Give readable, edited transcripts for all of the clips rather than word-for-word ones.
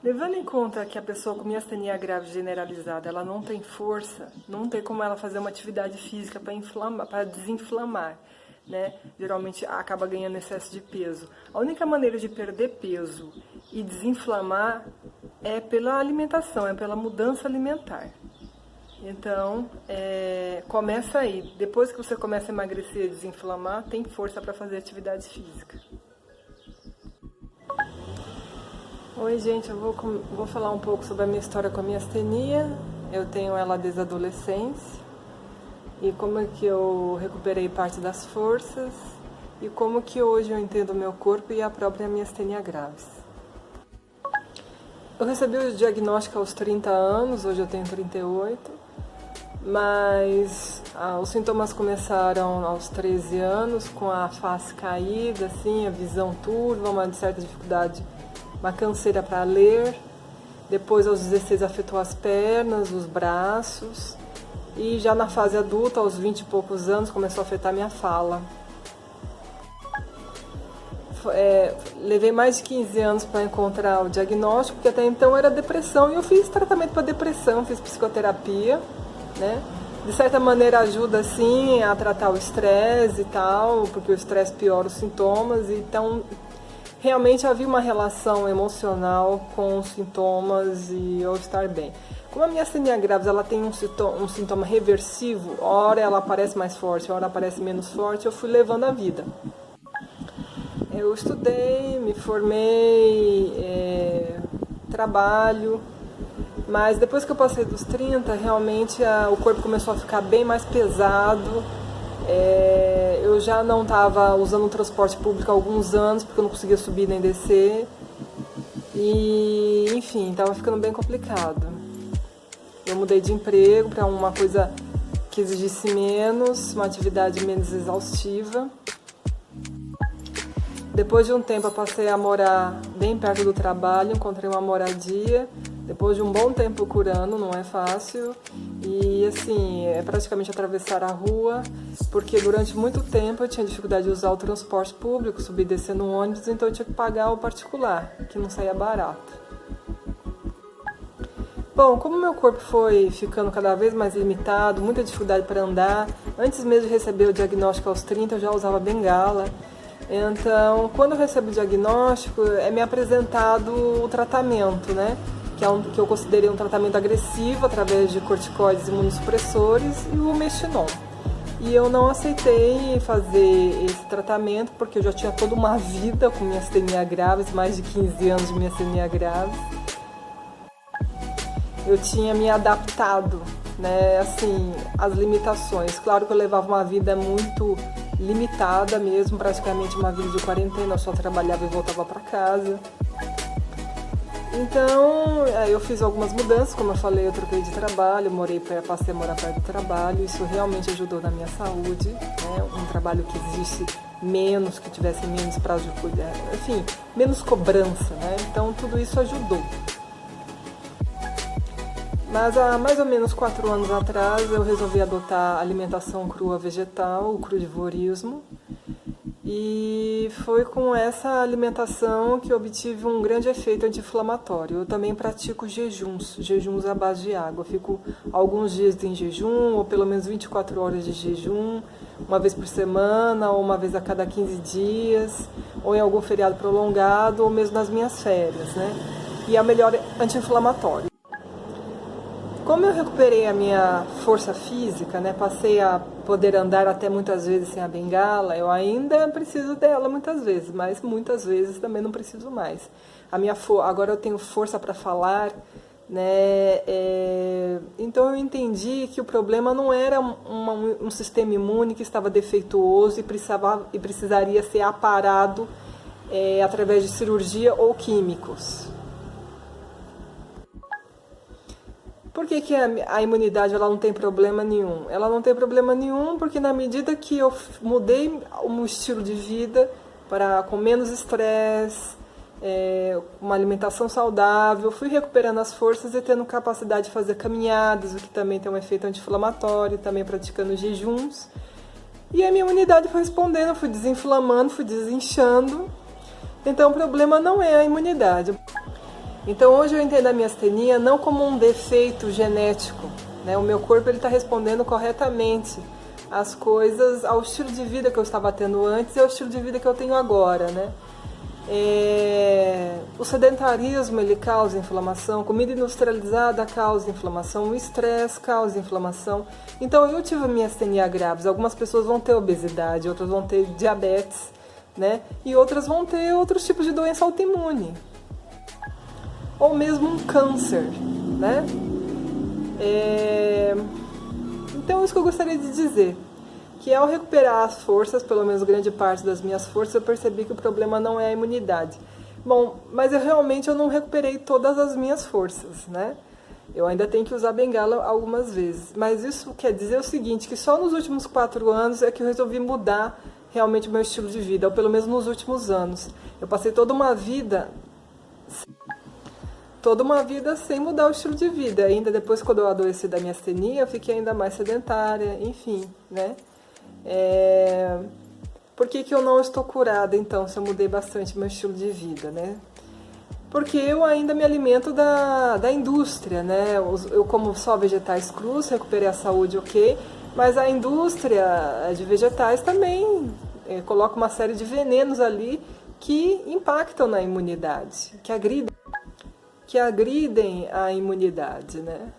Levando em conta que a pessoa com miastenia grave generalizada, ela não tem força, não tem como ela fazer uma atividade física para desinflamar, né? Geralmente acaba ganhando excesso de peso. A única maneira de perder peso e desinflamar é pela alimentação, é pela mudança alimentar. Então, começa aí. Depois que você começa a emagrecer e desinflamar, tem força para fazer atividade física. Oi, gente, eu vou falar um pouco sobre a minha história com a miastenia. Eu tenho ela desde a adolescência e como é que eu recuperei parte das forças e como que hoje eu entendo o meu corpo e a própria miastenia graves. Eu recebi o diagnóstico aos 30 anos, hoje eu tenho 38, mas os sintomas começaram aos 13 anos, com a face caída, assim, a visão turva, uma certa dificuldade, uma canseira para ler. Depois, aos 16, afetou as pernas, os braços. E já na fase adulta, aos 20 e poucos anos, começou a afetar minha fala. Levei mais de 15 anos para encontrar o diagnóstico, porque até então era depressão. E eu fiz tratamento para depressão, fiz psicoterapia, né? De certa maneira ajuda, sim, a tratar o estresse e tal, porque o estresse piora os sintomas. Então, realmente havia uma relação emocional com os sintomas e eu estar bem. Como a miastenia graves ela tem um sintoma reversivo, hora ela aparece mais forte, hora aparece menos forte, eu fui levando a vida. Eu estudei, me formei, trabalho, mas depois que eu passei dos 30, realmente o corpo começou a ficar bem mais pesado. Eu já não estava usando o transporte público há alguns anos, porque eu não conseguia subir nem descer. E, enfim, estava ficando bem complicado. Eu mudei de emprego para uma coisa que exigisse menos, uma atividade menos exaustiva. Depois de um tempo eu passei a morar bem perto do trabalho, encontrei uma moradia. Depois de um bom tempo procurando, não é fácil. E assim, é praticamente atravessar a rua, porque durante muito tempo eu tinha dificuldade de usar o transporte público, subir e descer no ônibus, então eu tinha que pagar o particular, que não saía barato. Bom, como meu corpo foi ficando cada vez mais limitado, muita dificuldade para andar, antes mesmo de receber o diagnóstico aos 30 eu já usava bengala. Então, quando eu recebo o diagnóstico, é me apresentado o tratamento, né? Que eu considerei um tratamento agressivo através de corticoides e imunossupressores e o Mestinon. E eu não aceitei fazer esse tratamento porque eu já tinha toda uma vida com miastenia graves, mais de 15 anos de miastenia graves. Eu tinha me adaptado, né, assim, às limitações. Claro que eu levava uma vida muito limitada mesmo, praticamente uma vida de quarentena, eu só trabalhava e voltava para casa. Então, eu fiz algumas mudanças, como eu falei, eu troquei de trabalho, passei a morar perto do trabalho, isso realmente ajudou na minha saúde, né? Um trabalho que exigisse menos, que tivesse menos prazo de cuidar, enfim, menos cobrança, né? Então, tudo isso ajudou. Mas há mais ou menos 4 anos atrás, eu resolvi adotar a alimentação crua vegetal, o crudivorismo. E foi com essa alimentação que eu obtive um grande efeito anti-inflamatório. Eu também pratico jejuns à base de água. Eu fico alguns dias em jejum, ou pelo menos 24 horas de jejum, uma vez por semana, ou uma vez a cada 15 dias, ou em algum feriado prolongado, ou mesmo nas minhas férias, né? E é o melhor anti-inflamatório. Como eu recuperei a minha força física, né, passei a poder andar até muitas vezes sem a bengala, eu ainda preciso dela muitas vezes, mas muitas vezes também não preciso mais. Agora eu tenho força para falar, né, então eu entendi que o problema não era um sistema imune que estava defeituoso e precisaria ser aparado através de cirurgia ou químicos. Por que a imunidade ela não tem problema nenhum? Ela não tem problema nenhum porque na medida que eu mudei o meu estilo de vida com menos estresse, uma alimentação saudável, fui recuperando as forças e tendo capacidade de fazer caminhadas, o que também tem um efeito anti-inflamatório, também praticando jejuns. E a minha imunidade foi respondendo, fui desinflamando, fui desinchando. Então o problema não é a imunidade. Então hoje eu entendo a miastenia não como um defeito genético, né? O meu corpo está respondendo corretamente as coisas ao estilo de vida que eu estava tendo antes e ao estilo de vida que eu tenho agora, né? O sedentarismo ele causa inflamação, comida industrializada causa inflamação, o estresse causa inflamação. Então eu tive miastenia graves, algumas pessoas vão ter obesidade, outras vão ter diabetes, né? E outras vão ter outros tipos de doença autoimune, ou mesmo um câncer, né? Então isso que eu gostaria de dizer, que ao recuperar as forças, pelo menos grande parte das minhas forças, eu percebi que o problema não é a imunidade. Bom, mas eu não recuperei todas as minhas forças, né? Eu ainda tenho que usar bengala algumas vezes. Mas isso quer dizer o seguinte, que só nos últimos 4 anos é que eu resolvi mudar realmente o meu estilo de vida, ou pelo menos nos últimos anos. Eu passei toda uma vida sem mudar o estilo de vida. Ainda depois, quando eu adoeci da miastenia, eu fiquei ainda mais sedentária, enfim, né? Por que eu não estou curada, então, se eu mudei bastante meu estilo de vida, né? Porque eu ainda me alimento da indústria, né? Eu como só vegetais crus, recuperei a saúde, ok, mas a indústria de vegetais também coloca uma série de venenos ali que impactam na imunidade, que agridem a imunidade, né?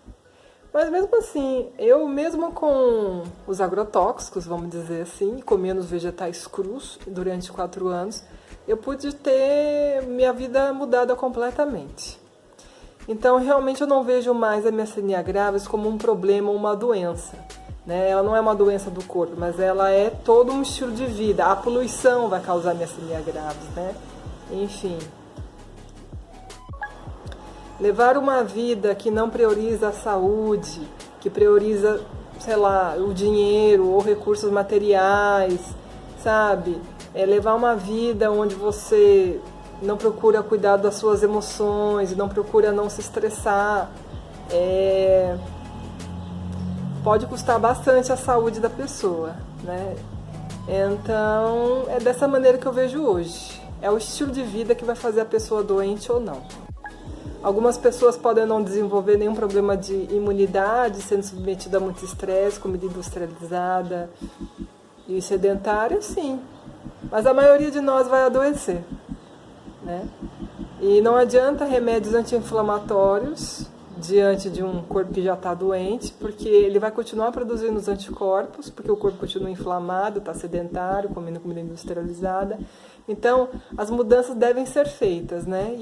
Mas mesmo assim, eu mesmo com os agrotóxicos, vamos dizer assim, comendo os vegetais crus durante 4 anos, eu pude ter minha vida mudada completamente. Então, realmente eu não vejo mais a miastenia graves como um problema ou uma doença, né? Ela não é uma doença do corpo, mas ela é todo um estilo de vida. A poluição vai causar miastenia graves, né? Enfim. Levar uma vida que não prioriza a saúde, que prioriza, sei lá, o dinheiro ou recursos materiais, sabe? Levar uma vida onde você não procura cuidar das suas emoções, não procura não se estressar, pode custar bastante a saúde da pessoa, né? Então, é dessa maneira que eu vejo hoje. É o estilo de vida que vai fazer a pessoa doente ou não. Algumas pessoas podem não desenvolver nenhum problema de imunidade, sendo submetida a muito estresse, comida industrializada e sedentária, sim. Mas a maioria de nós vai adoecer, né? E não adianta remédios anti-inflamatórios diante de um corpo que já está doente, porque ele vai continuar produzindo os anticorpos, porque o corpo continua inflamado, está sedentário, comendo comida industrializada. Então, as mudanças devem ser feitas, né?